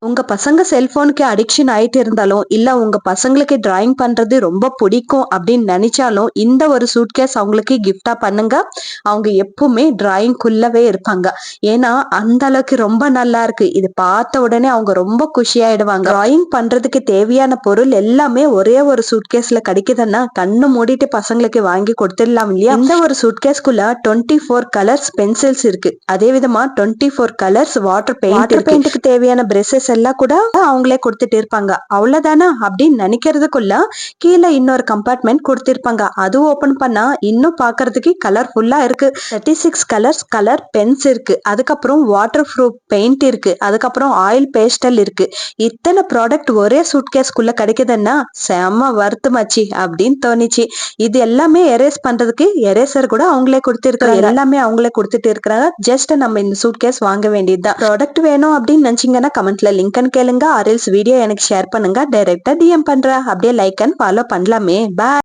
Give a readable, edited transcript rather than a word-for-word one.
உங்க பசங்க செல்போனுக்கு அடிக்ஷன் ஆயிட்டு இருந்தாலும், இல்ல உங்க பசங்களுக்கு டிராயிங் பண்றது ரொம்ப பிடிக்கும் அப்படின்னு நினைச்சாலும், இந்த ஒரு சூட்கேஸ் அவங்களுக்கு கிஃப்ட்டா பண்ணுங்க. அவங்க எப்பவுமே டிராயிங்குள்ளவே இருப்பாங்க. ஏன்னா, அந்த அளவுக்கு ரொம்ப நல்லா இருக்கு. இது பார்த்த உடனே அவங்க ரொம்ப குஷியாயிடுவாங்க. டிராயிங் பண்றதுக்கு தேவையான பொருள் எல்லாமே ஒரே ஒரு சூட்கேஸ்ல கிடைக்குதுன்னா, கண்ணு மூடிட்டு பசங்களுக்கு வாங்கி கொடுத்துடலாம் இல்லையா? இந்த ஒரு சூட்கேஸ்க்குள்ள 24 கலர்ஸ் பென்சில்ஸ் இருக்கு. அதே விதமா 24 கலர்ஸ் வாட்டர் பெயிண்ட்டுக்கு தேவையான பிரஷஸ் எல்லாம் கூட அவங்களே கொடுத்துட்டு இருப்பாங்க. அவ்வளவுதானா அப்படின்னு நினைக்கிறதுக்குள்ள கீழே இன்னொரு கம்பார்ட்மெண்ட் கொடுத்திருப்பாங்க. அது ஓபன் பண்ணா இன்னும் பாக்குறதுக்கு கலர்ஃபுல்லா இருக்கு. 36 கலர்ஸ் கலர் பென்ஸ் இருக்கு. அதுக்கப்புறம் வாட்டர் ப்ரூஃப் பெயிண்ட் இருக்கு. அதுக்கப்புறம் ஆயில் பேஸ்டல் இருக்கு. இத்தனை ப்ராடக்ட் ஒரே சூட்கேஸ்க்குள்ள கிடைக்குதுன்னா செம வருத்தமாச்சு அப்படின்னு தோணுச்சு. இது எல்லாமே எரேஸ் பண்றதுக்கு எரேசர் கூட அவங்களே கொடுத்திருக்காங்க. எல்லாமே அவங்களே கொடுத்துட்டு இருக்கிறாங்க. ஜஸ்ட் நம்ம இந்த சூட்கேஸ் வாங்க வேண்டியதுதான். ப்ராடக்ட் வேணும் அப்படின்னு நினைச்சீங்கன்னா கமெண்ட்ல லிங்க்னு கேளுங்க. ஆர் எல்ஸ் வீடியோ எனக்கு ஷேர் பண்ணுங்க. டைரக்டா டிஎம் பண்றேன். அப்படியே லைக் அண்ட் ஃபாலோ பண்ணலாமே. பாய்.